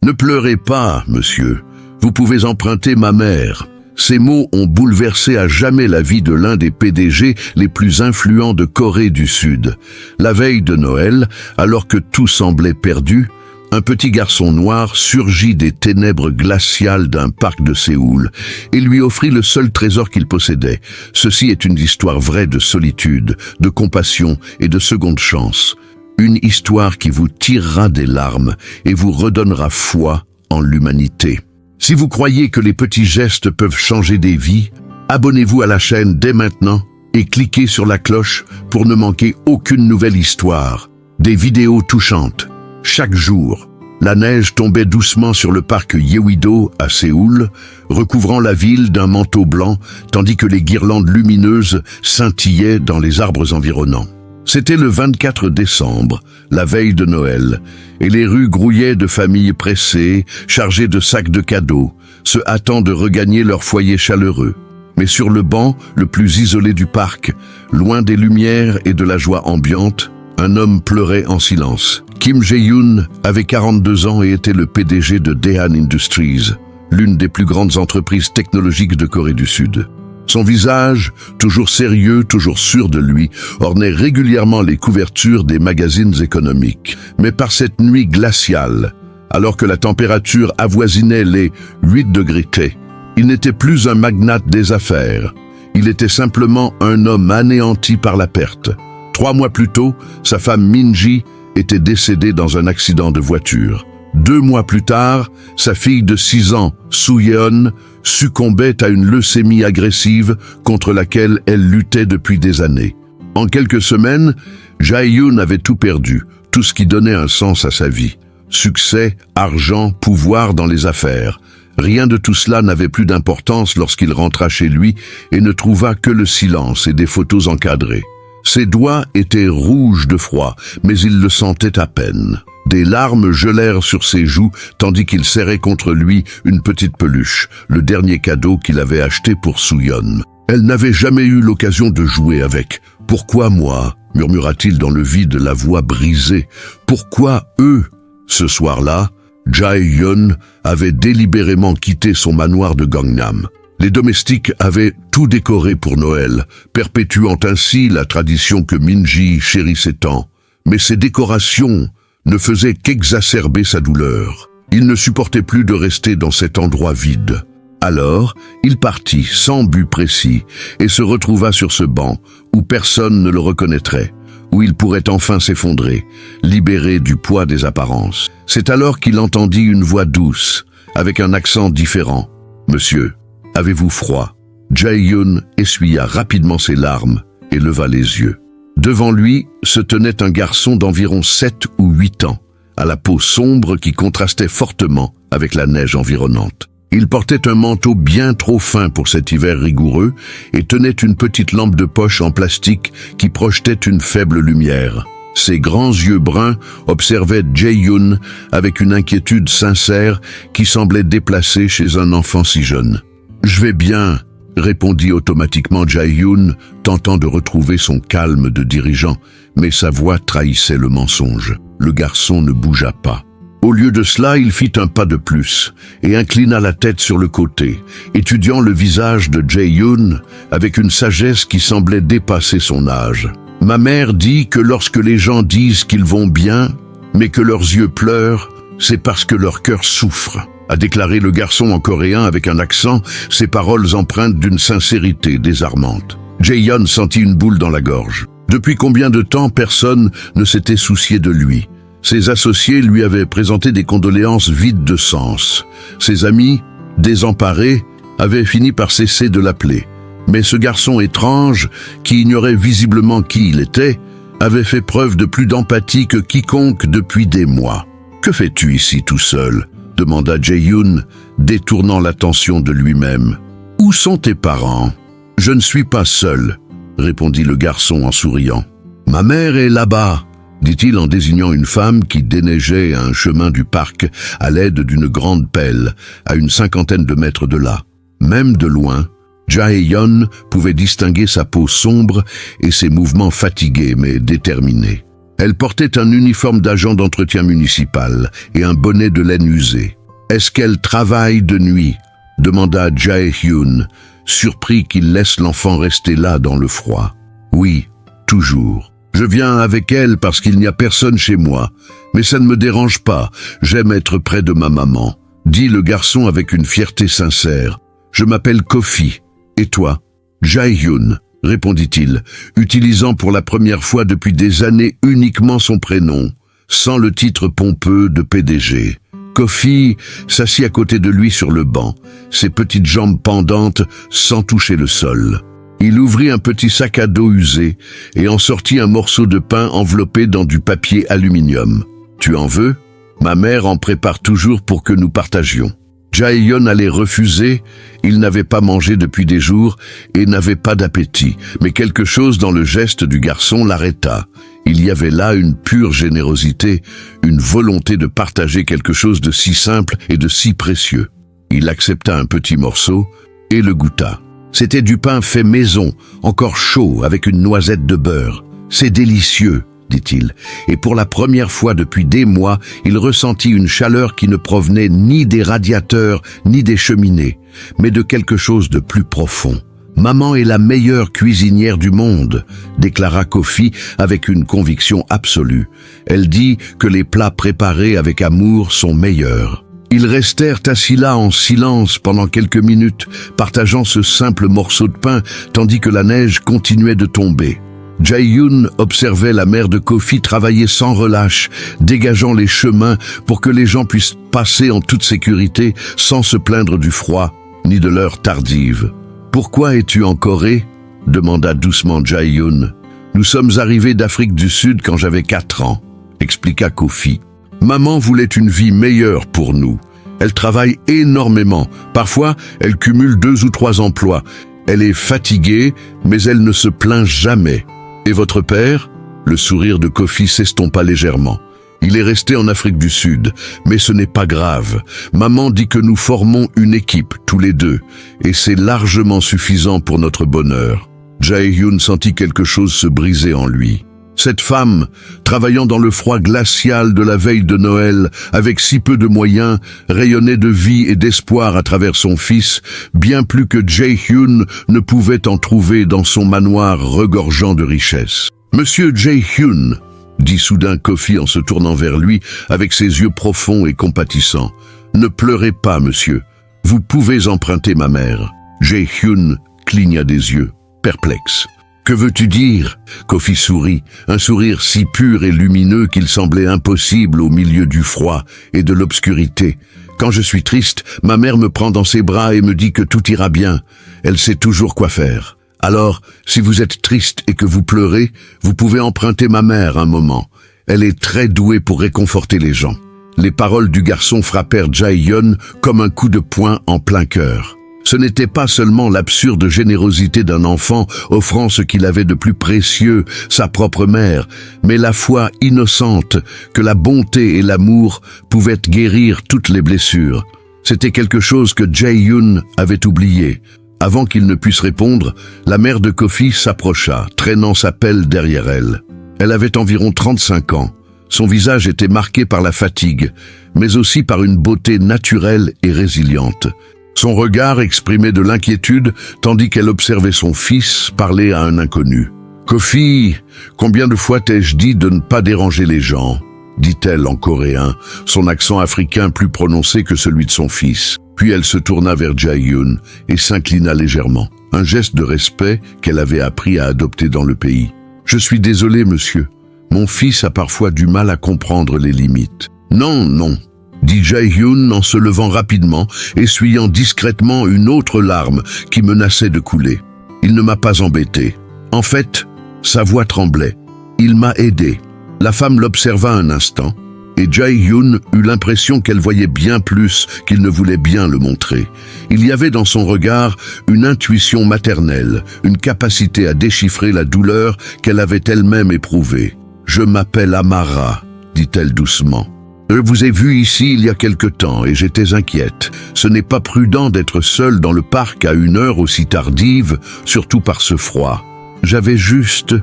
Ne pleurez pas, monsieur. Vous pouvez emprunter ma mère. Ces mots ont bouleversé à jamais la vie de l'un des PDG les plus influents de Corée du Sud. La veille de Noël, alors que tout semblait perdu, un petit garçon noir surgit des ténèbres glaciales d'un parc de Séoul et lui offrit le seul trésor qu'il possédait. Ceci est une histoire vraie de solitude, de compassion et de seconde chance. Une histoire qui vous tirera des larmes et vous redonnera foi en l'humanité. Si vous croyez que les petits gestes peuvent changer des vies, abonnez-vous à la chaîne dès maintenant et cliquez sur la cloche pour ne manquer aucune nouvelle histoire. Des vidéos touchantes. Chaque jour, la neige tombait doucement sur le parc Yeouido à Séoul, recouvrant la ville d'un manteau blanc, tandis que les guirlandes lumineuses scintillaient dans les arbres environnants. C'était le 24 décembre, la veille de Noël, et les rues grouillaient de familles pressées, chargées de sacs de cadeaux, se hâtant de regagner leur foyer chaleureux. Mais sur le banc le plus isolé du parc, loin des lumières et de la joie ambiante, un homme pleurait en silence. Kim Jae-yoon avait 42 ans et était le PDG de Daehan Industries, l'une des plus grandes entreprises technologiques de Corée du Sud. Son visage, toujours sérieux, toujours sûr de lui, ornait régulièrement les couvertures des magazines économiques. Mais par cette nuit glaciale, alors que la température avoisinait les 8 degrés T, il n'était plus un magnate des affaires. Il était simplement un homme anéanti par la perte. 3 mois plus tôt, sa femme Min-ji était décédée dans un accident de voiture. 2 mois plus tard, sa fille de 6 ans, Soo-yeon, succombait à une leucémie agressive contre laquelle elle luttait depuis des années. En quelques semaines, Jae-yoon avait tout perdu, tout ce qui donnait un sens à sa vie. Succès, argent, pouvoir dans les affaires. Rien de tout cela n'avait plus d'importance lorsqu'il rentra chez lui et ne trouva que le silence et des photos encadrées. Ses doigts étaient rouges de froid, mais il le sentait à peine. Des larmes gelèrent sur ses joues, tandis qu'il serrait contre lui une petite peluche, le dernier cadeau qu'il avait acheté pour Soo-yeon. Elle n'avait jamais eu l'occasion de jouer avec. « Pourquoi moi ?» murmura-t-il dans le vide, la voix brisée. « Pourquoi eux ?» Ce soir-là, Jae-yoon avait délibérément quitté son manoir de Gangnam. Les domestiques avaient tout décoré pour Noël, perpétuant ainsi la tradition que Min-ji chérissait tant. Mais ces décorations ne faisaient qu'exacerber sa douleur. Il ne supportait plus de rester dans cet endroit vide. Alors, il partit sans but précis et se retrouva sur ce banc où personne ne le reconnaîtrait, où il pourrait enfin s'effondrer, libéré du poids des apparences. C'est alors qu'il entendit une voix douce, avec un accent différent. « Monsieur, avez-vous froid ?» Jae-yoon essuya rapidement ses larmes et leva les yeux. Devant lui se tenait un garçon d'environ 7 ou 8 ans, à la peau sombre qui contrastait fortement avec la neige environnante. Il portait un manteau bien trop fin pour cet hiver rigoureux et tenait une petite lampe de poche en plastique qui projetait une faible lumière. Ses grands yeux bruns observaient Jae-yoon avec une inquiétude sincère qui semblait déplacée chez un enfant si jeune. « Je vais bien », répondit automatiquement Jae-yoon, tentant de retrouver son calme de dirigeant, mais sa voix trahissait le mensonge. Le garçon ne bougea pas. Au lieu de cela, il fit un pas de plus et inclina la tête sur le côté, étudiant le visage de Jae-yoon avec une sagesse qui semblait dépasser son âge. « Ma mère dit que lorsque les gens disent qu'ils vont bien, mais que leurs yeux pleurent, c'est parce que leur cœur souffre », a déclaré le garçon en coréen avec un accent, ses paroles empreintes d'une sincérité désarmante. Jae-yoon sentit une boule dans la gorge. Depuis combien de temps personne ne s'était soucié de lui? Ses associés lui avaient présenté des condoléances vides de sens. Ses amis, désemparés, avaient fini par cesser de l'appeler. Mais ce garçon étrange, qui ignorait visiblement qui il était, avait fait preuve de plus d'empathie que quiconque depuis des mois. « Que fais-tu ici tout seul ?» demanda Jae-yoon, détournant l'attention de lui-même. « Où sont tes parents ?»« Je ne suis pas seul, » répondit le garçon en souriant. « Ma mère est là-bas, » dit-il en désignant une femme qui déneigeait un chemin du parc à l'aide d'une grande pelle, à une 50aine de mètres de là. Même de loin, Jae-yoon pouvait distinguer sa peau sombre et ses mouvements fatigués mais déterminés. « Elle portait un uniforme d'agent d'entretien municipal et un bonnet de laine usé. « Est-ce qu'elle travaille de nuit ?» demanda Jae-hyun, surpris qu'il laisse l'enfant rester là dans le froid. « Oui, toujours. Je viens avec elle parce qu'il n'y a personne chez moi. Mais ça ne me dérange pas, j'aime être près de ma maman. » dit le garçon avec une fierté sincère. « Je m'appelle Kofi. Et toi ?»« Jae-hyun, » répondit-il, utilisant pour la première fois depuis des années uniquement son prénom, sans le titre pompeux de PDG. Kofi s'assit à côté de lui sur le banc, ses petites jambes pendantes sans toucher le sol. Il ouvrit un petit sac à dos usé et en sortit un morceau de pain enveloppé dans du papier aluminium. « Tu en veux ? Ma mère en prépare toujours pour que nous partagions. » Jae-hyun allait refuser, il n'avait pas mangé depuis des jours et n'avait pas d'appétit, mais quelque chose dans le geste du garçon l'arrêta. Il y avait là une pure générosité, une volonté de partager quelque chose de si simple et de si précieux. Il accepta un petit morceau et le goûta. C'était du pain fait maison, encore chaud, avec une noisette de beurre. « C'est délicieux », dit-il, et pour la première fois depuis des mois, il ressentit une chaleur qui ne provenait ni des radiateurs, ni des cheminées, mais de quelque chose de plus profond. « Maman est la meilleure cuisinière du monde », déclara Kofi avec une conviction absolue. Elle dit que les plats préparés avec amour sont meilleurs. Ils restèrent assis là en silence pendant quelques minutes, partageant ce simple morceau de pain, tandis que la neige continuait de tomber. Jae-hyun observait la mère de Kofi travailler sans relâche, dégageant les chemins pour que les gens puissent passer en toute sécurité sans se plaindre du froid ni de l'heure tardive. « Pourquoi es-tu en Corée ?» demanda doucement Jae-hyun. « Nous sommes arrivés d'Afrique du Sud quand j'avais 4 ans, expliqua Kofi. Maman voulait une vie meilleure pour nous. Elle travaille énormément. Parfois, elle cumule 2 ou 3 emplois. Elle est fatiguée, mais elle ne se plaint jamais. Et votre père ?» Le sourire de Kofi s'estompa légèrement. « Il est resté en Afrique du Sud, mais ce n'est pas grave. Maman dit que nous formons une équipe, tous les deux, et c'est largement suffisant pour notre bonheur. » Jae-hyun sentit quelque chose se briser en lui. Cette femme, travaillant dans le froid glacial de la veille de Noël, avec si peu de moyens, rayonnait de vie et d'espoir à travers son fils, bien plus que Jae-hyun ne pouvait en trouver dans son manoir regorgeant de richesses. « Monsieur Jae-hyun » dit soudain Kofi en se tournant vers lui avec ses yeux profonds et compatissants. « Ne pleurez pas, monsieur. Vous pouvez emprunter ma mère. » Jae-hyun cligna des yeux, perplexe. « Que veux-tu dire ?» Kofi sourit, un sourire si pur et lumineux qu'il semblait impossible au milieu du froid et de l'obscurité. « Quand je suis triste, ma mère me prend dans ses bras et me dit que tout ira bien. Elle sait toujours quoi faire. Alors, si vous êtes triste et que vous pleurez, vous pouvez emprunter ma mère un moment. Elle est très douée pour réconforter les gens. » Les paroles du garçon frappèrent Jae-hyun comme un coup de poing en plein cœur. Ce n'était pas seulement l'absurde générosité d'un enfant offrant ce qu'il avait de plus précieux, sa propre mère, mais la foi innocente que la bonté et l'amour pouvaient guérir toutes les blessures. C'était quelque chose que Jae-hyun avait oublié. Avant qu'il ne puisse répondre, la mère de Kofi s'approcha, traînant sa pelle derrière elle. Elle avait environ 35 ans. Son visage était marqué par la fatigue, mais aussi par une beauté naturelle et résiliente. Son regard exprimait de l'inquiétude tandis qu'elle observait son fils parler à un inconnu. « Kofi, combien de fois t'ai-je dit de ne pas déranger les gens ?» dit-elle en coréen, son accent africain plus prononcé que celui de son fils. Puis elle se tourna vers Jae-hyun et s'inclina légèrement, un geste de respect qu'elle avait appris à adopter dans le pays. « Je suis désolé, monsieur. Mon fils a parfois du mal à comprendre les limites. »« Non, non. » dit Jae-hyun en se levant rapidement, essuyant discrètement une autre larme qui menaçait de couler. Il ne m'a pas embêté. En fait, sa voix tremblait. Il m'a aidé. La femme l'observa un instant, et Jae-hyun eut l'impression qu'elle voyait bien plus qu'il ne voulait bien le montrer. Il y avait dans son regard une intuition maternelle, une capacité à déchiffrer la douleur qu'elle avait elle-même éprouvée. « Je m'appelle Amara », dit-elle doucement. « Je vous ai vu ici il y a quelque temps et j'étais inquiète. Ce n'est pas prudent d'être seule dans le parc à une heure aussi tardive, surtout par ce froid. J'avais juste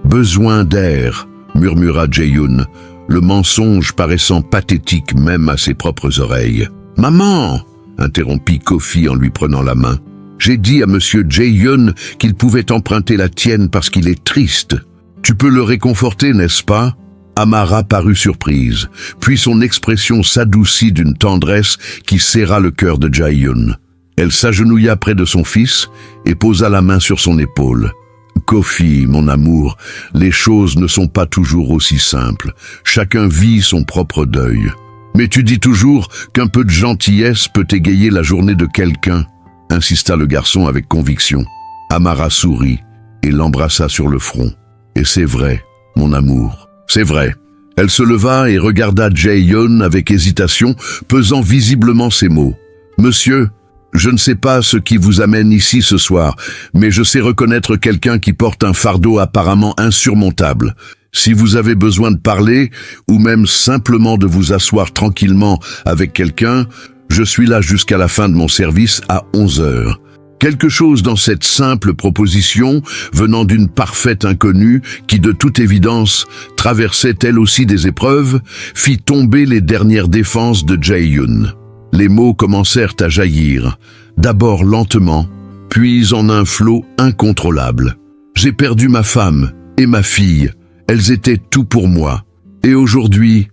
besoin d'air. » murmura Jae-yoon, le mensonge paraissant pathétique même à ses propres oreilles. « Maman !» interrompit Ko-fi en lui prenant la main. « J'ai dit à monsieur Jae-yoon qu'il pouvait emprunter la tienne parce qu'il est triste. Tu peux le réconforter, n'est-ce pas ?» Amara parut surprise, puis son expression s'adoucit d'une tendresse qui serra le cœur de Jae-yoon. Elle s'agenouilla près de son fils et posa la main sur son épaule. « Ko-fi, mon amour, les choses ne sont pas toujours aussi simples. Chacun vit son propre deuil. Mais tu dis toujours qu'un peu de gentillesse peut égayer la journée de quelqu'un, » insista le garçon avec conviction. Amara sourit et l'embrassa sur le front. « Et c'est vrai, mon amour, c'est vrai. » Elle se leva et regarda Jae-yoon avec hésitation, pesant visiblement ses mots. « Monsieur, je ne sais pas ce qui vous amène ici ce soir, mais je sais reconnaître quelqu'un qui porte un fardeau apparemment insurmontable. Si vous avez besoin de parler, ou même simplement de vous asseoir tranquillement avec quelqu'un, je suis là jusqu'à la fin de mon service à 11h. » Quelque chose dans cette simple proposition, venant d'une parfaite inconnue qui, de toute évidence, traversait elle aussi des épreuves, fit tomber les dernières défenses de Jae-yoon. Les mots commencèrent à jaillir, d'abord lentement, puis en un flot incontrôlable. « J'ai perdu ma femme et ma fille, elles étaient tout pour moi. Et aujourd'hui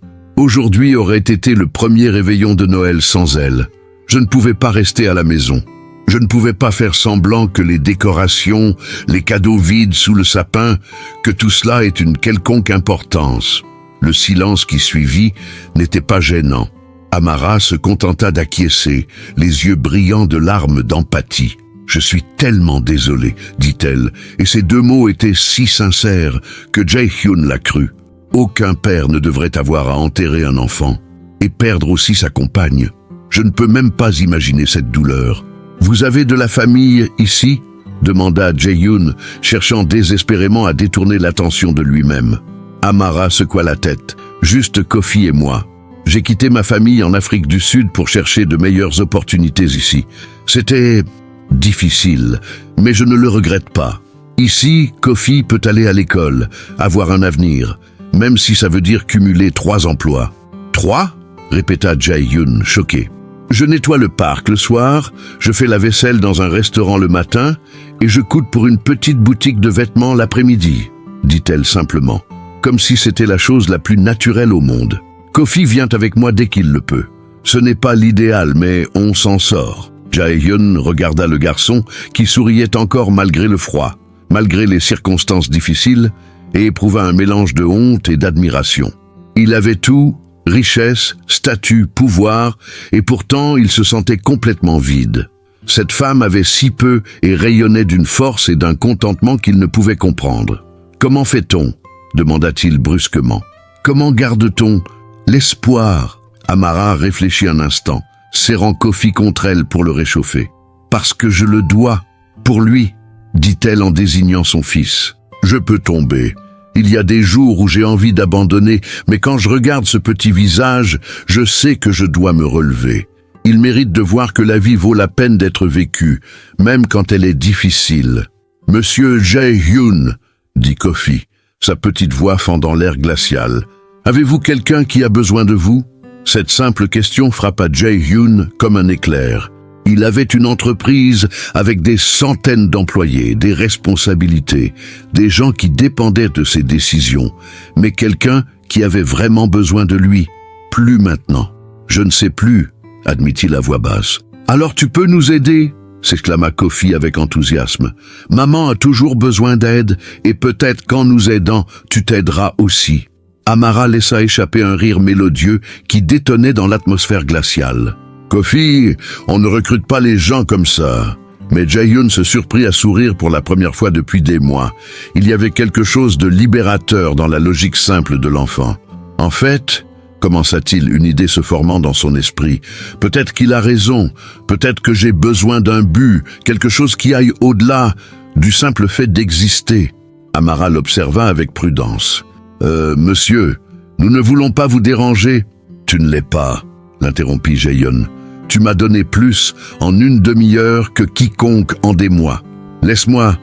aurait été le premier réveillon de Noël sans elles. Je ne pouvais pas rester à la maison. Je ne pouvais pas faire semblant que les décorations, les cadeaux vides sous le sapin, que tout cela ait une quelconque importance. » Le silence qui suivit n'était pas gênant. Amara se contenta d'acquiescer, les yeux brillants de larmes d'empathie. « Je suis tellement désolée, dit-elle, et ces deux mots étaient si sincères que Jae-yoon l'a cru. Aucun père ne devrait avoir à enterrer un enfant, et perdre aussi sa compagne. Je ne peux même pas imaginer cette douleur. Vous avez de la famille ici ?» demanda Jae-yoon, cherchant désespérément à détourner l'attention de lui-même. Amara secoua la tête. « Juste Ko-fi et moi. J'ai quitté ma famille en Afrique du Sud pour chercher de meilleures opportunités ici. C'était difficile, mais je ne le regrette pas. Ici, Ko-fi peut aller à l'école, avoir un avenir, même si ça veut dire cumuler 3 emplois. »« 3 ?» répéta Jae-yoon, choqué. « Je nettoie le parc le soir, je fais la vaisselle dans un restaurant le matin et je coûte pour une petite boutique de vêtements l'après-midi, » dit-elle simplement, comme si c'était la chose la plus naturelle au monde. « Ko-fi vient avec moi dès qu'il le peut. Ce n'est pas l'idéal, mais on s'en sort. » Jae-yoon regarda le garçon qui souriait encore malgré le froid, malgré les circonstances difficiles, et éprouva un mélange de honte et d'admiration. Il avait tout, richesse, statut, pouvoir, et pourtant il se sentait complètement vide. Cette femme avait si peu et rayonnait d'une force et d'un contentement qu'il ne pouvait comprendre. « Comment fait-on » demanda-t-il brusquement. « Comment garde-t-on l'espoir » Amara réfléchit un instant, serrant Ko-fi contre elle pour le réchauffer. « Parce que je le dois, pour lui » dit-elle en désignant son fils. « Je peux tomber. Il y a des jours où j'ai envie d'abandonner, mais quand je regarde ce petit visage, je sais que je dois me relever. Il mérite de voir que la vie vaut la peine d'être vécue, même quand elle est difficile. »« Monsieur Jae-yoon, » dit Ko-fi, sa petite voix fendant l'air glacial. « Avez-vous quelqu'un qui a besoin de vous ?» Cette simple question frappa Jae-yoon comme un éclair. Il avait une entreprise avec des centaines d'employés, des responsabilités, des gens qui dépendaient de ses décisions, mais quelqu'un qui avait vraiment besoin de lui. Plus maintenant. « Je ne sais plus, » admit-il à voix basse. « Alors tu peux nous aider ?» s'exclama Ko-fi avec enthousiasme. « Maman a toujours besoin d'aide, et peut-être qu'en nous aidant, tu t'aideras aussi. » Amara laissa échapper un rire mélodieux qui détonnait dans l'atmosphère glaciale. « Ko-fi, on ne recrute pas les gens comme ça. » Mais Jae-yoon se surprit à sourire pour la première fois depuis des mois. Il y avait quelque chose de libérateur dans la logique simple de l'enfant. « En fait, » commença-t-il, une idée se formant dans son esprit, « peut-être qu'il a raison, peut-être que j'ai besoin d'un but, quelque chose qui aille au-delà du simple fait d'exister. » Amara l'observa avec prudence. « Monsieur, nous ne voulons pas vous déranger. »« Tu ne l'es pas, » l'interrompit Jae-yoon. « Tu m'as donné plus en une demi-heure que quiconque en des mois. Laisse-moi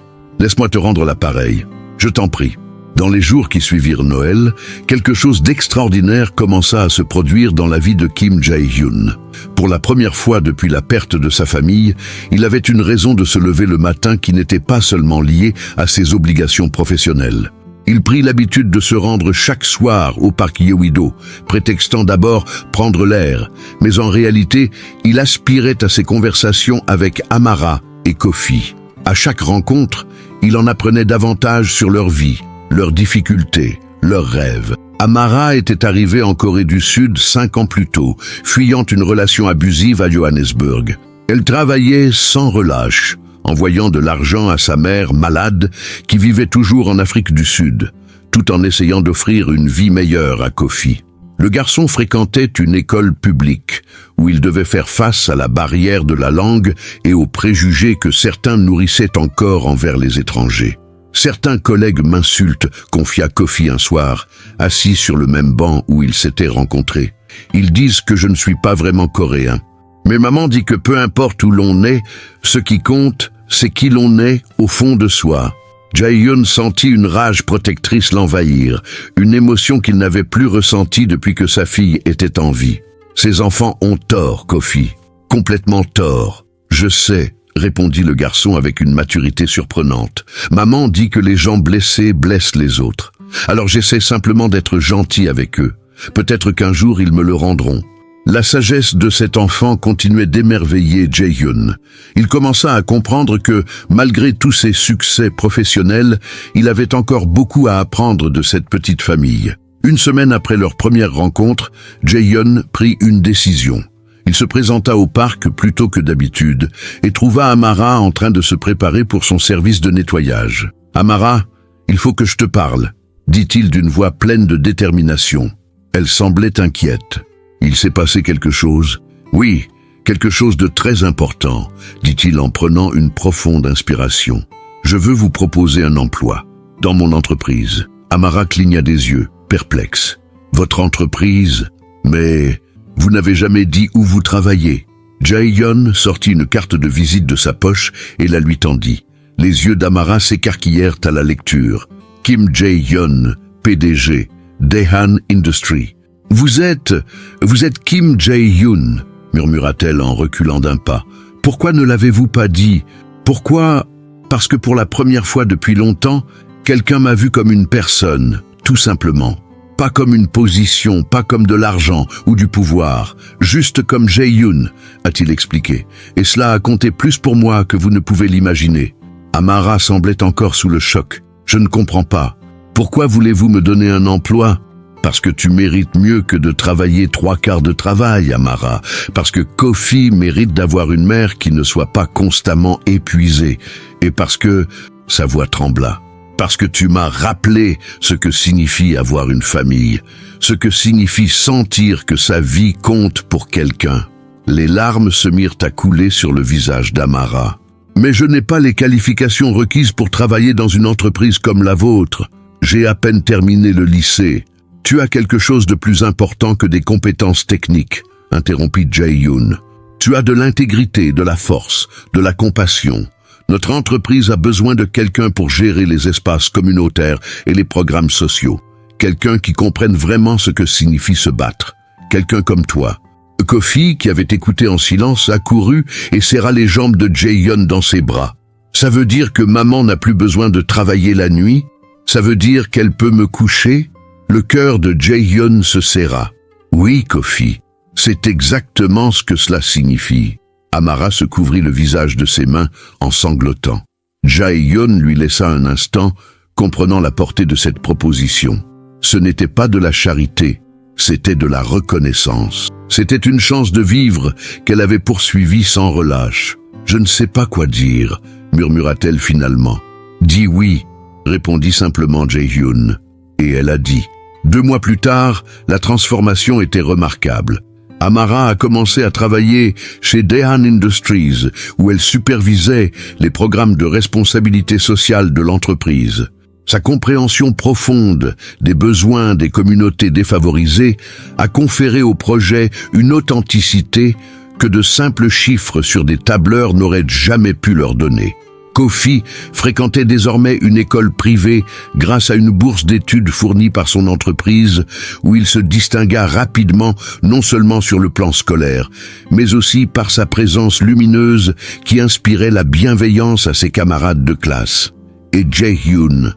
te rendre l'appareil. Je t'en prie. » Dans les jours qui suivirent Noël, quelque chose d'extraordinaire commença à se produire dans la vie de Kim Jae-hyun. Pour la première fois depuis la perte de sa famille, il avait une raison de se lever le matin qui n'était pas seulement liée à ses obligations professionnelles. Il prit l'habitude de se rendre chaque soir au parc Yeouido, prétextant d'abord prendre l'air, mais en réalité, il aspirait à ses conversations avec Amara et Kofi. À chaque rencontre, il en apprenait davantage sur leur vie, leurs difficultés, leurs rêves. Amara était arrivée en Corée du Sud 5 ans plus tôt, fuyant une relation abusive à Johannesburg. Elle travaillait sans relâche, envoyant de l'argent à sa mère malade qui vivait toujours en Afrique du Sud, tout en essayant d'offrir une vie meilleure à Kofi. Le garçon fréquentait une école publique où il devait faire face à la barrière de la langue et aux préjugés que certains nourrissaient encore envers les étrangers. Certains collègues m'insultent, confia Kofi un soir, assis sur le même banc où ils s'étaient rencontrés. Ils disent que je ne suis pas vraiment coréen. Mais maman dit que peu importe où l'on est, ce qui compte, c'est qui l'on est au fond de soi. Jae-hyun sentit une rage protectrice l'envahir, une émotion qu'il n'avait plus ressentie depuis que sa fille était en vie. Ses enfants ont tort, Kofi. Complètement tort. Je sais, répondit le garçon avec une maturité surprenante. Maman dit que les gens blessés blessent les autres. Alors j'essaie simplement d'être gentil avec eux. Peut-être qu'un jour ils me le rendront. La sagesse de cet enfant continuait d'émerveiller Jae-hyun. Il commença à comprendre que, malgré tous ses succès professionnels, il avait encore beaucoup à apprendre de cette petite famille. Une semaine après leur première rencontre, Jae-hyun prit une décision. Il se présenta au parc plus tôt que d'habitude et trouva Amara en train de se préparer pour son service de nettoyage. « Amara, il faut que je te parle », dit-il d'une voix pleine de détermination. Elle semblait inquiète. « Il s'est passé quelque chose ?»« Oui, quelque chose de très important, » dit-il en prenant une profonde inspiration. « Je veux vous proposer un emploi, dans mon entreprise. » Amara cligna des yeux, perplexe. « Votre entreprise? Mais vous n'avez jamais dit où vous travaillez. » Jae-hyun sortit une carte de visite de sa poche et la lui tendit. Les yeux d'Amara s'écarquillèrent à la lecture. « Kim Jae-hyun, PDG, Daehan Industries. » Vous êtes Kim Jae-hyun, murmura-t-elle en reculant d'un pas. Pourquoi ne l'avez-vous pas dit? Pourquoi? Parce que pour la première fois depuis longtemps, quelqu'un m'a vu comme une personne, tout simplement. Pas comme une position, pas comme de l'argent ou du pouvoir, juste comme Jae-hyun, a-t-il expliqué. Et cela a compté plus pour moi que vous ne pouvez l'imaginer. Amara semblait encore sous le choc. Je ne comprends pas. Pourquoi voulez-vous me donner un emploi? Parce que tu mérites mieux que de travailler 3/4 de travail, Amara. Parce que Kofi mérite d'avoir une mère qui ne soit pas constamment épuisée. Et parce que... Sa voix trembla. Parce que tu m'as rappelé ce que signifie avoir une famille. Ce que signifie sentir que sa vie compte pour quelqu'un. Les larmes se mirent à couler sur le visage d'Amara. Mais je n'ai pas les qualifications requises pour travailler dans une entreprise comme la vôtre. J'ai à peine terminé le lycée. Tu as quelque chose de plus important que des compétences techniques, interrompit Jae-hyun. Tu as de l'intégrité, de la force, de la compassion. Notre entreprise a besoin de quelqu'un pour gérer les espaces communautaires et les programmes sociaux. Quelqu'un qui comprenne vraiment ce que signifie se battre. Quelqu'un comme toi. Kofi, qui avait écouté en silence, accourut et serra les jambes de Jae-hyun dans ses bras. Ça veut dire que maman n'a plus besoin de travailler la nuit? Ça veut dire qu'elle peut me coucher? Le cœur de Jae-hyun se serra. Oui, Kofi, c'est exactement ce que cela signifie. Amara se couvrit le visage de ses mains en sanglotant. Jae-hyun lui laissa un instant, comprenant la portée de cette proposition. Ce n'était pas de la charité, c'était de la reconnaissance. C'était une chance de vivre qu'elle avait poursuivie sans relâche. Je ne sais pas quoi dire, murmura-t-elle finalement. Dis oui, répondit simplement Jae-hyun. Et elle a dit. 2 mois plus tard, la transformation était remarquable. Amara a commencé à travailler chez Daehan Industries, où elle supervisait les programmes de responsabilité sociale de l'entreprise. Sa compréhension profonde des besoins des communautés défavorisées a conféré au projet une authenticité que de simples chiffres sur des tableurs n'auraient jamais pu leur donner. Kofi fréquentait désormais une école privée grâce à une bourse d'études fournie par son entreprise où il se distingua rapidement non seulement sur le plan scolaire, mais aussi par sa présence lumineuse qui inspirait la bienveillance à ses camarades de classe. Et Jae-hyun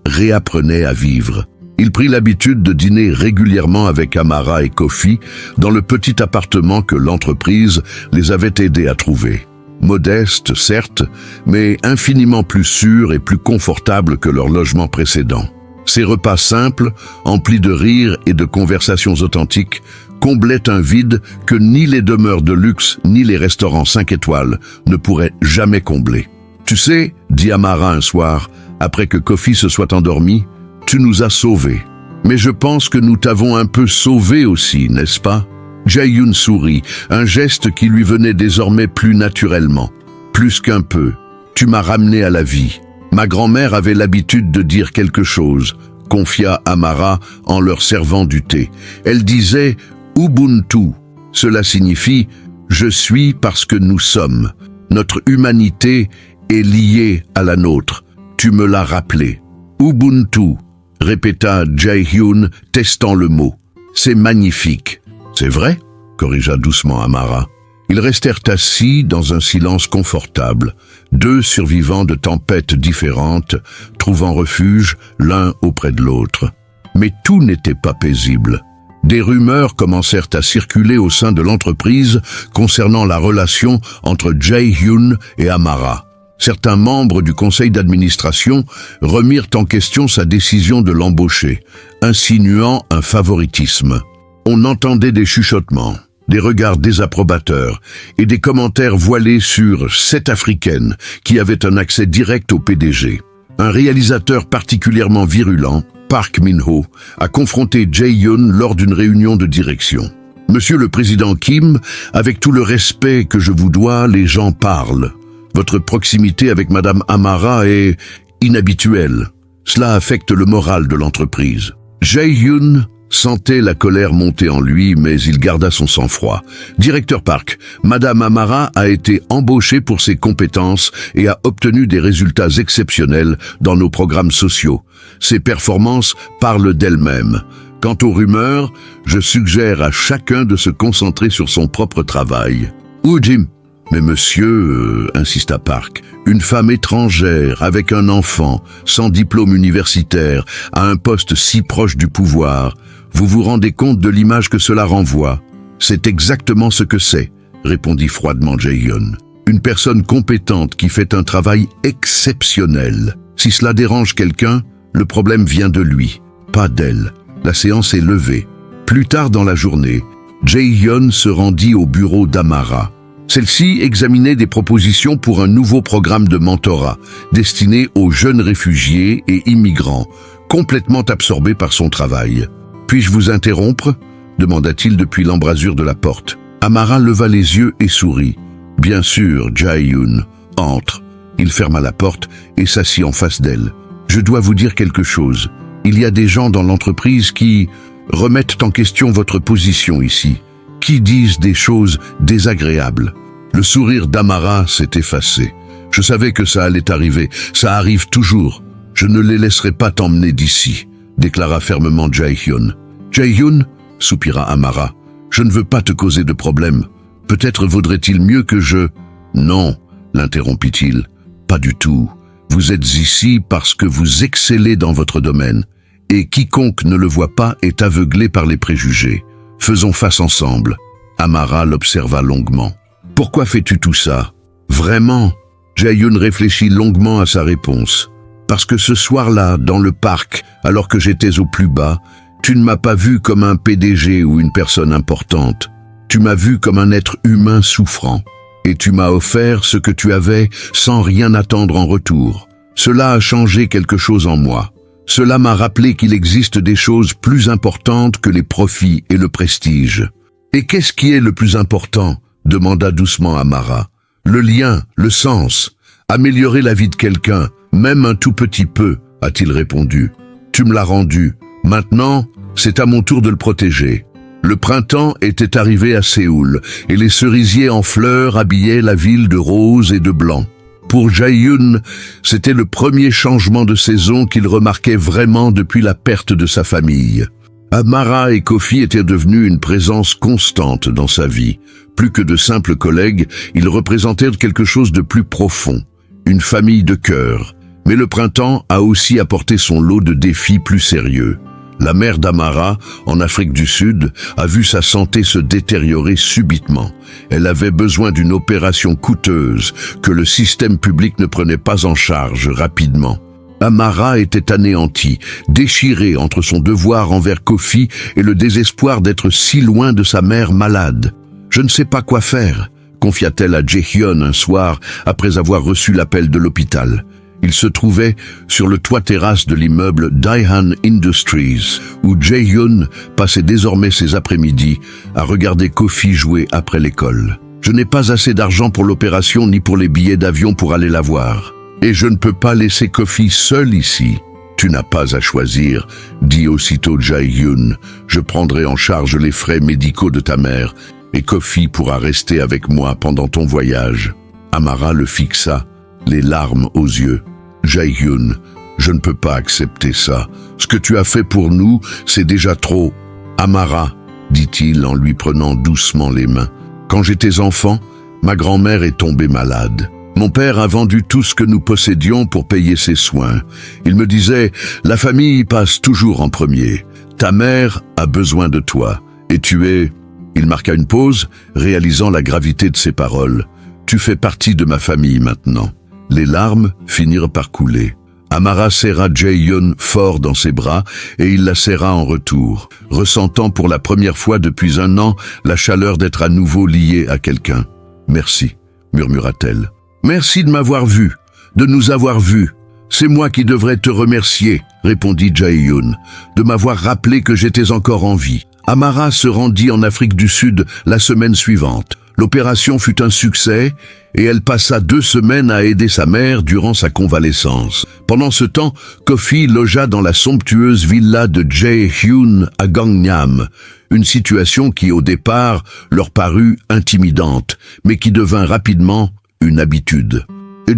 réapprenait à vivre. Il prit l'habitude de dîner régulièrement avec Amara et Kofi dans le petit appartement que l'entreprise les avait aidés à trouver. Modeste, certes, mais infiniment plus sûr et plus confortable que leur logement précédent. Ces repas simples, emplis de rires et de conversations authentiques, comblaient un vide que ni les demeures de luxe ni les restaurants 5 étoiles ne pourraient jamais combler. « Tu sais, dit Amara un soir, après que Kofi se soit endormi, tu nous as sauvés. Mais je pense que nous t'avons un peu sauvés aussi, n'est-ce pas ?» Jae-hyun sourit, un geste qui lui venait désormais plus naturellement. Plus qu'un peu. Tu m'as ramené à la vie. Ma grand-mère avait l'habitude de dire quelque chose, confia Amara en leur servant du thé. Elle disait Ubuntu. Cela signifie je suis parce que nous sommes. Notre humanité est liée à la nôtre. Tu me l'as rappelé. Ubuntu, répéta Jae-hyun, testant le mot. C'est magnifique. C'est vrai, corrigea doucement Amara. Ils restèrent assis dans un silence confortable, deux survivants de tempêtes différentes, trouvant refuge l'un auprès de l'autre. Mais tout n'était pas paisible. Des rumeurs commencèrent à circuler au sein de l'entreprise concernant la relation entre Jae-hyun et Amara. Certains membres du conseil d'administration remirent en question sa décision de l'embaucher, insinuant un favoritisme. On entendait des chuchotements, des regards désapprobateurs et des commentaires voilés sur cette Africaine qui avait un accès direct au PDG. Un réalisateur particulièrement virulent, Park Min-ho, a confronté Jae-hyun lors d'une réunion de direction. « Monsieur le président Kim, avec tout le respect que je vous dois, les gens parlent. Votre proximité avec Madame Amara est inhabituelle. Cela affecte le moral de l'entreprise. » Jae-hyun sentait la colère monter en lui, mais il garda son sang-froid. « Directeur Park, Madame Amara a été embauchée pour ses compétences et a obtenu des résultats exceptionnels dans nos programmes sociaux. Ses performances parlent d'elles-mêmes. Quant aux rumeurs, je suggère à chacun de se concentrer sur son propre travail. »« Où Jim ?»« Mais monsieur, insista Park, une femme étrangère, avec un enfant, sans diplôme universitaire, à un poste si proche du pouvoir. Vous vous rendez compte de l'image que cela renvoie? C'est exactement ce que c'est, répondit froidement Jae-hyun. Une personne compétente qui fait un travail exceptionnel. Si cela dérange quelqu'un, le problème vient de lui, pas d'elle. La séance est levée. Plus tard dans la journée, Jae-hyun se rendit au bureau d'Amara. Celle-ci examinait des propositions pour un nouveau programme de mentorat destiné aux jeunes réfugiés et immigrants, complètement absorbés par son travail. « Puis-je vous interrompre ?» demanda-t-il depuis l'embrasure de la porte. Amara leva les yeux et sourit. « Bien sûr, Jae-hyun. Entre. » Il ferma la porte et s'assit en face d'elle. « Je dois vous dire quelque chose. Il y a des gens dans l'entreprise qui remettent en question votre position ici, qui disent des choses désagréables. » Le sourire d'Amara s'est effacé. « Je savais que ça allait arriver. Ça arrive toujours. Je ne les laisserai pas t'emmener d'ici, » déclara fermement Jae-hyun. « Jae-hyun, soupira Amara, je ne veux pas te causer de problème. Peut-être vaudrait-il mieux que je... » « Non, l'interrompit-il. Pas du tout. Vous êtes ici parce que vous excellez dans votre domaine. Et quiconque ne le voit pas est aveuglé par les préjugés. Faisons face ensemble. » Amara l'observa longuement. « Pourquoi fais-tu tout ça? Vraiment ?» Jae-hyun réfléchit longuement à sa réponse. « Parce que ce soir-là, dans le parc, alors que j'étais au plus bas, tu ne m'as pas vu comme un PDG ou une personne importante. Tu m'as vu comme un être humain souffrant. Et tu m'as offert ce que tu avais sans rien attendre en retour. Cela a changé quelque chose en moi. Cela m'a rappelé qu'il existe des choses plus importantes que les profits et le prestige. »« Et qu'est-ce qui est le plus important ?» demanda doucement Amara. « Le lien, le sens. Améliorer la vie de quelqu'un, même un tout petit peu, a-t-il répondu. Tu me l'as rendu. Maintenant, c'est à mon tour de le protéger. » Le printemps était arrivé à Séoul et les cerisiers en fleurs habillaient la ville de rose et de blanc. Pour Jae-hyun, c'était le premier changement de saison qu'il remarquait vraiment depuis la perte de sa famille. Amara et Kofi étaient devenus une présence constante dans sa vie. Plus que de simples collègues, ils représentaient quelque chose de plus profond, une famille de cœur. Mais le printemps a aussi apporté son lot de défis plus sérieux. La mère d'Amara, en Afrique du Sud, a vu sa santé se détériorer subitement. Elle avait besoin d'une opération coûteuse que le système public ne prenait pas en charge rapidement. Amara était anéantie, déchirée entre son devoir envers Kofi et le désespoir d'être si loin de sa mère malade. « Je ne sais pas quoi faire », confia-t-elle à Jae-hyun un soir après avoir reçu l'appel de l'hôpital. Il se trouvait sur le toit-terrasse de l'immeuble Daehan Industries, où Jae-hyun passait désormais ses après-midi à regarder Kofi jouer après l'école. « Je n'ai pas assez d'argent pour l'opération ni pour les billets d'avion pour aller la voir. Et je ne peux pas laisser Kofi seul ici. »« Tu n'as pas à choisir, » dit aussitôt Jae-hyun. « Je prendrai en charge les frais médicaux de ta mère, et Kofi pourra rester avec moi pendant ton voyage. » Amara le fixa, les larmes aux yeux. « Jae-hyun, je ne peux pas accepter ça. Ce que tu as fait pour nous, c'est déjà trop. »« Amara, » dit-il en lui prenant doucement les mains. « Quand j'étais enfant, ma grand-mère est tombée malade. Mon père a vendu tout ce que nous possédions pour payer ses soins. Il me disait, la famille passe toujours en premier. Ta mère a besoin de toi. Et tu es... » Il marqua une pause, réalisant la gravité de ses paroles. « Tu fais partie de ma famille maintenant. » Les larmes finirent par couler. Amara serra Jae-hyun fort dans ses bras et il la serra en retour, ressentant pour la première fois depuis 1 an la chaleur d'être à nouveau liée à quelqu'un. « Merci, » murmura-t-elle. « Merci de m'avoir vu, de nous avoir vus. C'est moi qui devrais te remercier, » répondit Jae-hyun, « de m'avoir rappelé que j'étais encore en vie. » Amara se rendit en Afrique du Sud la semaine suivante. L'opération fut un succès et elle passa 2 semaines à aider sa mère durant sa convalescence. Pendant ce temps, Kofi logea dans la somptueuse villa de Jae-hyun à Gangnam, une situation qui au départ leur parut intimidante, mais qui devint rapidement une habitude.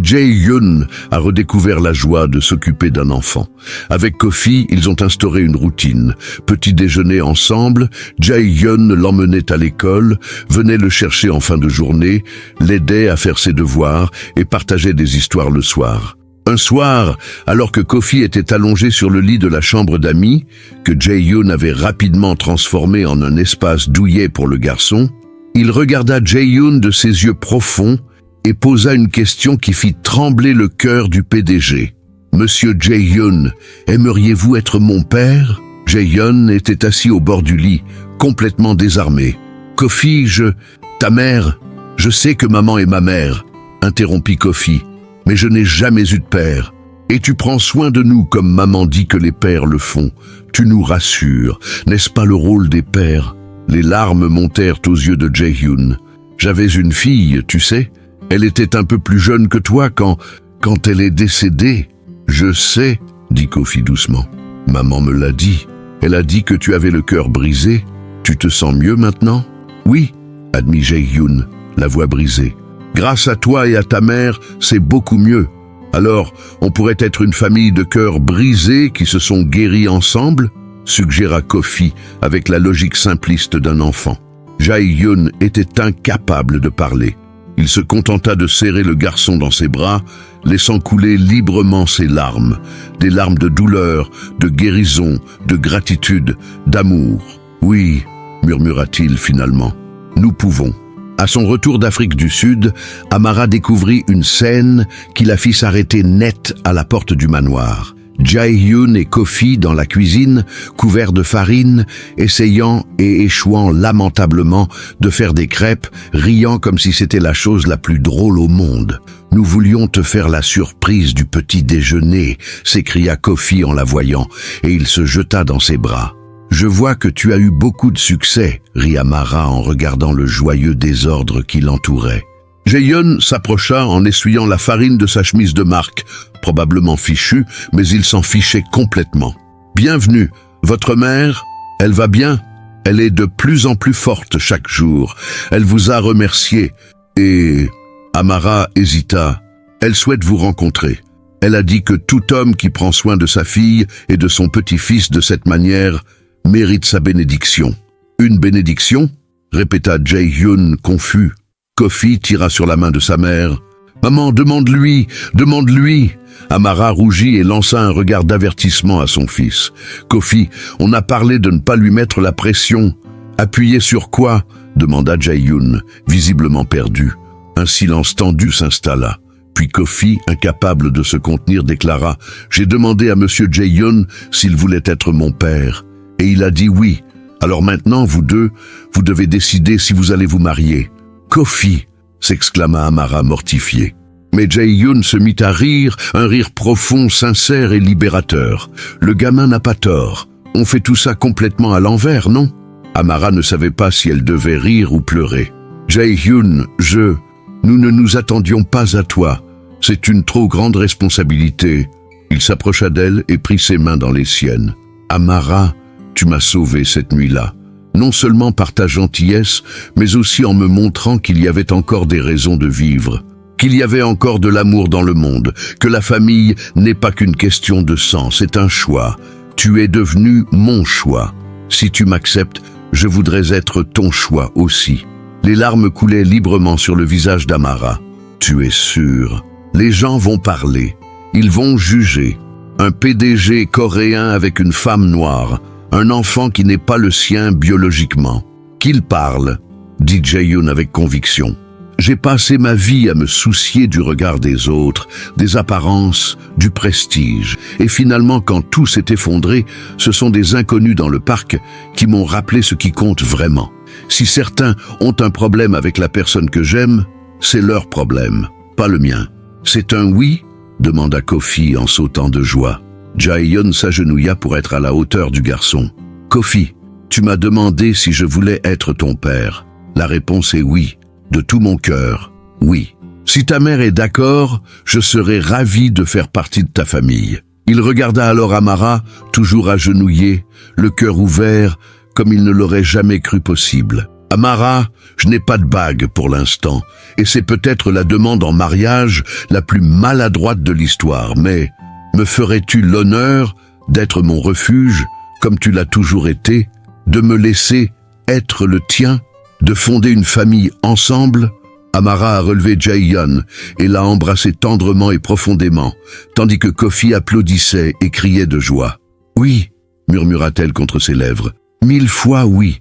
Jae-hyun a redécouvert la joie de s'occuper d'un enfant. Avec Kofi, ils ont instauré une routine. Petit déjeuner ensemble, Jae-hyun l'emmenait à l'école, venait le chercher en fin de journée, l'aidait à faire ses devoirs et partageait des histoires le soir. Un soir, alors que Kofi était allongé sur le lit de la chambre d'amis, que Jae-hyun avait rapidement transformé en un espace douillet pour le garçon, il regarda Jae-hyun de ses yeux profonds et posa une question qui fit trembler le cœur du PDG. « Monsieur Jae-hyun, aimeriez-vous être mon père ?» Jae-hyun était assis au bord du lit, complètement désarmé. « Kofi, ta mère, je sais que maman est ma mère, » interrompit Kofi, « mais je n'ai jamais eu de père. Et tu prends soin de nous comme maman dit que les pères le font. Tu nous rassures, n'est-ce pas le rôle des pères ?» Les larmes montèrent aux yeux de Jae-hyun. « J'avais une fille, tu sais. Elle était un peu plus jeune que toi quand elle est décédée. »« Je sais, » dit Kofi doucement. « Maman me l'a dit. Elle a dit que tu avais le cœur brisé. Tu te sens mieux maintenant ?»« Oui, » admit Jae-hyun, la voix brisée. « Grâce à toi et à ta mère, c'est beaucoup mieux. Alors, on pourrait être une famille de cœurs brisés qui se sont guéris ensemble ?» suggéra Kofi avec la logique simpliste d'un enfant. Jae-hyun était incapable de parler. Il se contenta de serrer le garçon dans ses bras, laissant couler librement ses larmes, des larmes de douleur, de guérison, de gratitude, d'amour. « Oui, » murmura-t-il finalement, « nous pouvons. » À son retour d'Afrique du Sud, Amara découvrit une scène qui la fit s'arrêter net à la porte du manoir. Jae-hyun et Kofi dans la cuisine, couverts de farine, essayant et échouant lamentablement de faire des crêpes, riant comme si c'était la chose la plus drôle au monde. « Nous voulions te faire la surprise du petit déjeuner », s'écria Kofi en la voyant, et il se jeta dans ses bras. « Je vois que tu as eu beaucoup de succès », rit Amara en regardant le joyeux désordre qui l'entourait. Jae-hyun s'approcha en essuyant la farine de sa chemise de marque, probablement fichue, mais il s'en fichait complètement. « Bienvenue, votre mère, elle va bien? Elle est de plus en plus forte chaque jour. Elle vous a remercié. » Et Amara hésita. « Elle souhaite vous rencontrer. Elle a dit que tout homme qui prend soin de sa fille et de son petit-fils de cette manière mérite sa bénédiction. Une bénédiction? Répéta Jae-hyun confus. Ko-fi tira sur la main de sa mère. Maman, demande-lui, demande-lui. Amara rougit et lança un regard d'avertissement à son fils. Ko-fi, on a parlé de ne pas lui mettre la pression. Appuyé sur quoi? Demanda Jae-hyun, visiblement perdu. Un silence tendu s'installa. Puis Ko-fi, incapable de se contenir, déclara « J'ai demandé à monsieur Jae-hyun s'il voulait être mon père. Et il a dit oui. Alors maintenant, vous deux, vous devez décider si vous allez vous marier. » « Ko-fi !» s'exclama Amara mortifiée. Mais Jae-hyun se mit à rire, un rire profond, sincère et libérateur. Le gamin n'a pas tort. On fait tout ça complètement à l'envers, non? Amara ne savait pas si elle devait rire ou pleurer. Jae-hyun, nous ne nous attendions pas à toi. C'est une trop grande responsabilité. Il s'approcha d'elle et prit ses mains dans les siennes. Amara, tu m'as sauvée cette nuit-là. Non seulement par ta gentillesse, mais aussi en me montrant qu'il y avait encore des raisons de vivre, qu'il y avait encore de l'amour dans le monde, que la famille n'est pas qu'une question de sang, c'est un choix. Tu es devenu mon choix. Si tu m'acceptes, je voudrais être ton choix aussi. Les larmes coulaient librement sur le visage d'Amara. Tu es sûr? Les gens vont parler. Ils vont juger. Un PDG coréen avec une femme noire. Un enfant qui n'est pas le sien biologiquement. Qu'il parle, dit Jae-hyun avec conviction. J'ai passé ma vie à me soucier du regard des autres, des apparences, du prestige. Et finalement, quand tout s'est effondré, ce sont des inconnus dans le parc qui m'ont rappelé ce qui compte vraiment. Si certains ont un problème avec la personne que j'aime, c'est leur problème, pas le mien. C'est un oui? Demanda Ko-fi en sautant de joie. Jae-hyun s'agenouilla pour être à la hauteur du garçon. « Ko-fi, tu m'as demandé si je voulais être ton père. La réponse est oui, de tout mon cœur, oui. Si ta mère est d'accord, je serai ravi de faire partie de ta famille. » Il regarda alors Amara, toujours agenouillé, le cœur ouvert, comme il ne l'aurait jamais cru possible. « Amara, je n'ai pas de bague pour l'instant, et c'est peut-être la demande en mariage la plus maladroite de l'histoire, mais... me ferais-tu l'honneur d'être mon refuge, comme tu l'as toujours été, de me laisser être le tien, de fonder une famille ensemble? » Amara a relevé Jae-hyun et l'a embrassé tendrement et profondément, tandis que Ko-fi applaudissait et criait de joie. « Oui, murmura-t-elle contre ses lèvres, 1000 fois oui. »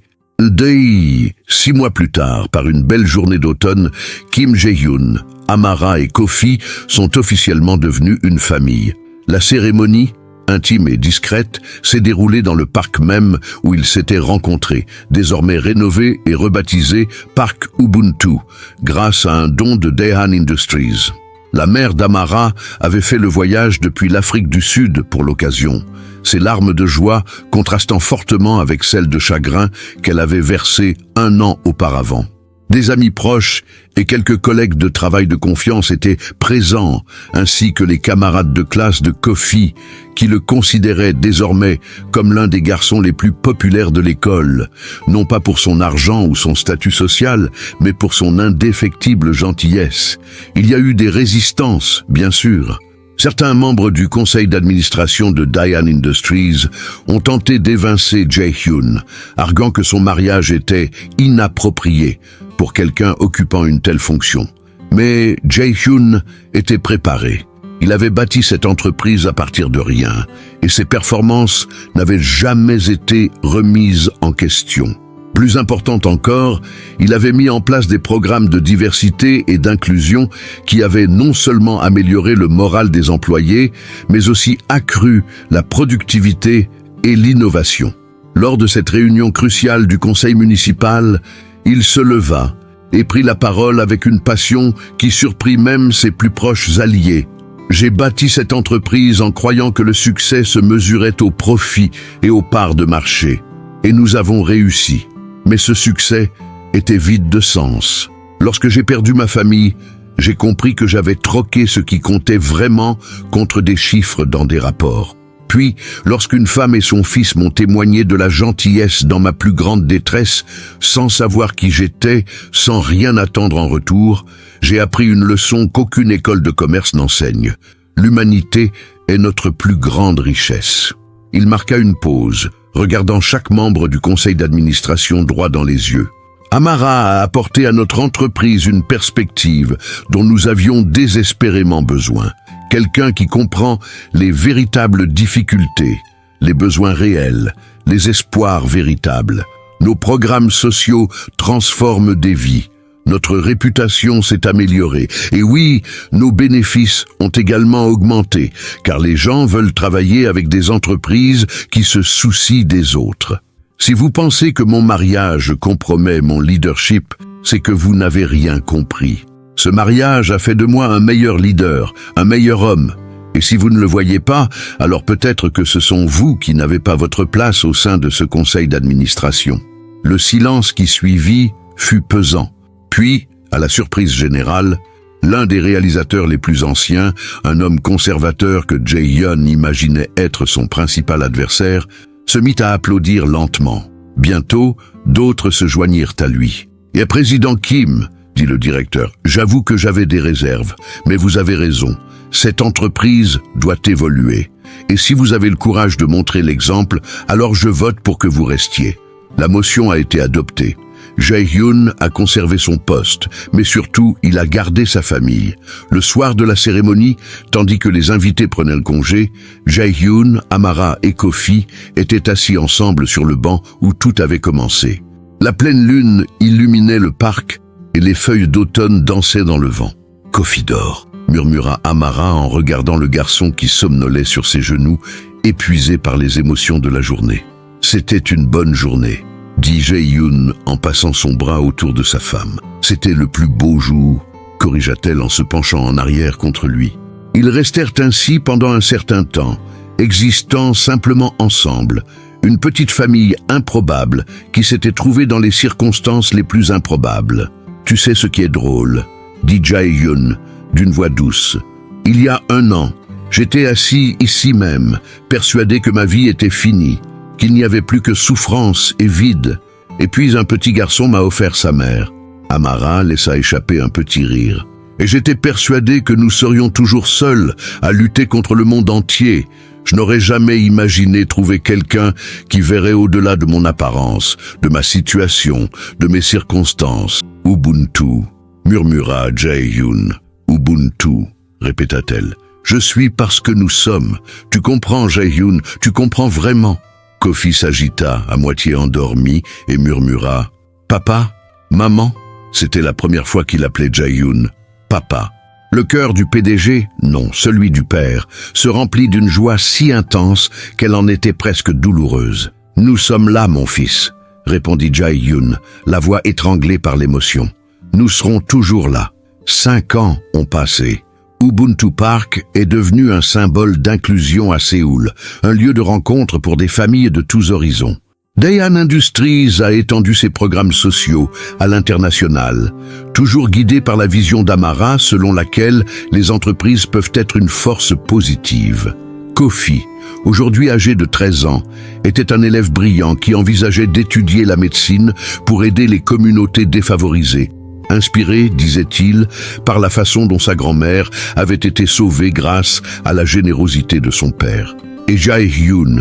6 mois plus tard, par une belle journée d'automne, Kim Jae-hyun, Amara et Ko-fi sont officiellement devenus une famille. La cérémonie, intime et discrète, s'est déroulée dans le parc même où ils s'étaient rencontrés, désormais rénové et rebaptisé Parc Ubuntu, grâce à un don de Daehan Industries. La mère d'Amara avait fait le voyage depuis l'Afrique du Sud pour l'occasion, ses larmes de joie contrastant fortement avec celles de chagrin qu'elle avait versées 1 an auparavant. Des amis proches et quelques collègues de travail de confiance étaient présents, ainsi que les camarades de classe de Ko-fi, qui le considéraient désormais comme l'un des garçons les plus populaires de l'école, non pas pour son argent ou son statut social, mais pour son indéfectible gentillesse. Il y a eu des résistances, bien sûr. Certains membres du conseil d'administration de Daehan Industries ont tenté d'évincer Jae-hyun, arguant que son mariage était inapproprié pour quelqu'un occupant une telle fonction. Mais Jae-hyun était préparé. Il avait bâti cette entreprise à partir de rien, et ses performances n'avaient jamais été remises en question. Plus important encore, il avait mis en place des programmes de diversité et d'inclusion qui avaient non seulement amélioré le moral des employés, mais aussi accru la productivité et l'innovation. Lors de cette réunion cruciale du conseil municipal, il se leva et prit la parole avec une passion qui surprit même ses plus proches alliés. « J'ai bâti cette entreprise en croyant que le succès se mesurait au profit et aux parts de marché. Et nous avons réussi. Mais ce succès était vide de sens. Lorsque j'ai perdu ma famille, j'ai compris que j'avais troqué ce qui comptait vraiment contre des chiffres dans des rapports. Puis, lorsqu'une femme et son fils m'ont témoigné de la gentillesse dans ma plus grande détresse, sans savoir qui j'étais, sans rien attendre en retour, j'ai appris une leçon qu'aucune école de commerce n'enseigne. L'humanité est notre plus grande richesse. Il marqua une pause, regardant chaque membre du conseil d'administration droit dans les yeux. Amara a apporté à notre entreprise une perspective dont nous avions désespérément besoin. Quelqu'un qui comprend les véritables difficultés, les besoins réels, les espoirs véritables. Nos programmes sociaux transforment des vies. Notre réputation s'est améliorée. Et oui, nos bénéfices ont également augmenté, car les gens veulent travailler avec des entreprises qui se soucient des autres. Si vous pensez que mon mariage compromet mon leadership, c'est que vous n'avez rien compris. Ce mariage a fait de moi un meilleur leader, un meilleur homme. Et si vous ne le voyez pas, alors peut-être que ce sont vous qui n'avez pas votre place au sein de ce conseil d'administration. Le silence qui suivit fut pesant. Puis, à la surprise générale, l'un des réalisateurs les plus anciens, un homme conservateur que Jae-hyun imaginait être son principal adversaire, se mit à applaudir lentement. Bientôt, d'autres se joignirent à lui. « Et président Kim », dit le directeur, « j'avoue que j'avais des réserves, mais vous avez raison. Cette entreprise doit évoluer. Et si vous avez le courage de montrer l'exemple, alors je vote pour que vous restiez. » La motion a été adoptée. Jae-hyun a conservé son poste, mais surtout, il a gardé sa famille. Le soir de la cérémonie, tandis que les invités prenaient le congé, Jae-hyun, Amara et Kofi étaient assis ensemble sur le banc où tout avait commencé. La pleine lune illuminait le parc et les feuilles d'automne dansaient dans le vent. « Kofi dort », murmura Amara en regardant le garçon qui somnolait sur ses genoux, épuisé par les émotions de la journée. « C'était une bonne journée », dit Jae-hyun en passant son bras autour de sa femme. « C'était le plus beau jour », corrigea-t-elle en se penchant en arrière contre lui. Ils restèrent ainsi pendant un certain temps, existant simplement ensemble, une petite famille improbable qui s'était trouvée dans les circonstances les plus improbables. « Tu sais ce qui est drôle », dit Jae-hyun d'une voix douce. « Il y a 1 an, j'étais assis ici même, persuadé que ma vie était finie, qu'il n'y avait plus que souffrance et vide. Et puis un petit garçon m'a offert sa mère. » Amara laissa échapper un petit rire. « Et j'étais persuadé que nous serions toujours seuls à lutter contre le monde entier. Je n'aurais jamais imaginé trouver quelqu'un qui verrait au-delà de mon apparence, de ma situation, de mes circonstances. Ubuntu, murmura Jae-hyun. Ubuntu, répéta-t-elle. Je suis parce que nous sommes. Tu comprends, Jae-hyun, tu comprends vraiment. Kofi s'agita, à moitié endormi, et murmura « Papa, maman ?» C'était la première fois qu'il appelait Jae-hyun « Papa ». Le cœur du PDG, non, celui du père, se remplit d'une joie si intense qu'elle en était presque douloureuse. « Nous sommes là, mon fils », répondit Jae-hyun, la voix étranglée par l'émotion. « Nous serons toujours là. 5 ans ont passé. » Ubuntu Park est devenu un symbole d'inclusion à Séoul, un lieu de rencontre pour des familles de tous horizons. Daehan Industries a étendu ses programmes sociaux à l'international, toujours guidé par la vision d'Amara selon laquelle les entreprises peuvent être une force positive. Kofi, aujourd'hui âgé de 13 ans, était un élève brillant qui envisageait d'étudier la médecine pour aider les communautés défavorisées. Inspiré, disait-il, par la façon dont sa grand-mère avait été sauvée grâce à la générosité de son père. Et Jae-hyun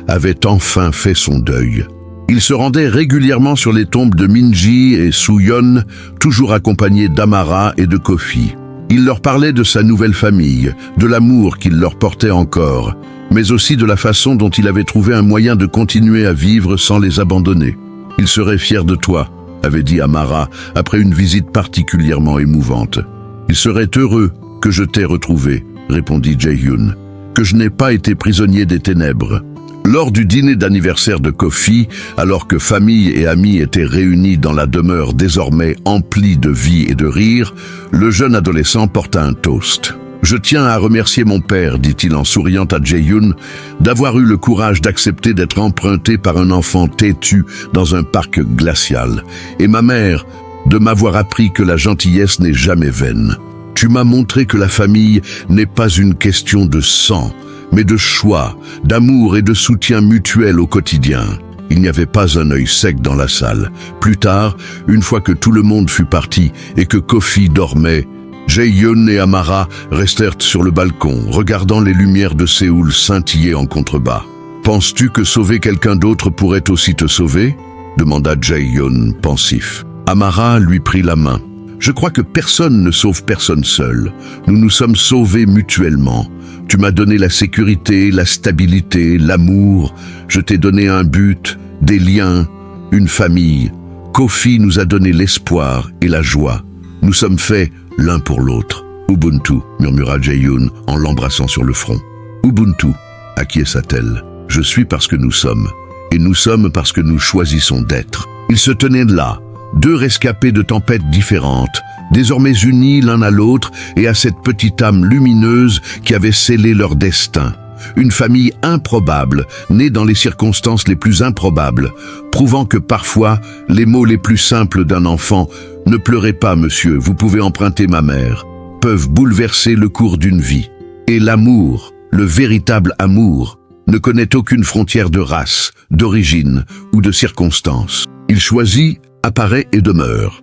avait enfin fait son deuil. Il se rendait régulièrement sur les tombes de Minji et Soo-yeon, toujours accompagné d'Amara et de Kofi. Il leur parlait de sa nouvelle famille, de l'amour qu'il leur portait encore, mais aussi de la façon dont il avait trouvé un moyen de continuer à vivre sans les abandonner. « Il serait fier de toi », avait dit Amara après une visite particulièrement émouvante. « Il serait heureux que je t'ai retrouvé », répondit Jae-hyun, « que je n'ai pas été prisonnier des ténèbres. » Lors du dîner d'anniversaire de Kofi, alors que famille et amis étaient réunis dans la demeure désormais emplie de vie et de rire, le jeune adolescent porta un toast. « Je tiens à remercier mon père, dit-il en souriant à Jae-hyun, d'avoir eu le courage d'accepter d'être emprunté par un enfant têtu dans un parc glacial, et ma mère, de m'avoir appris que la gentillesse n'est jamais vaine. Tu m'as montré que la famille n'est pas une question de sang, mais de choix, d'amour et de soutien mutuel au quotidien. Il n'y avait pas un œil sec dans la salle. Plus tard, une fois que tout le monde fut parti et que Kofi dormait, Jae-yoon et Amara restèrent sur le balcon, regardant les lumières de Séoul scintiller en contrebas. « Penses-tu que sauver quelqu'un d'autre pourrait aussi te sauver ?» demanda Jae-yoon pensif. Amara lui prit la main. « Je crois que personne ne sauve personne seul. Nous nous sommes sauvés mutuellement. Tu m'as donné la sécurité, la stabilité, l'amour. Je t'ai donné un but, des liens, une famille. Kofi nous a donné l'espoir et la joie. Nous sommes faits l'un pour l'autre. Ubuntu, murmura Jae-yoon en l'embrassant sur le front. Ubuntu, acquiesça-t-elle. Je suis parce que nous sommes. Et nous sommes parce que nous choisissons d'être. Ils se tenaient là, deux rescapés de tempêtes différentes, désormais unis l'un à l'autre et à cette petite âme lumineuse qui avait scellé leur destin. Une famille improbable, née dans les circonstances les plus improbables, prouvant que parfois, les mots les plus simples d'un enfant « Ne pleurez pas, monsieur, vous pouvez emprunter ma mère » peuvent bouleverser le cours d'une vie. Et l'amour, le véritable amour, ne connaît aucune frontière de race, d'origine ou de circonstance. Il choisit, apparaît et demeure.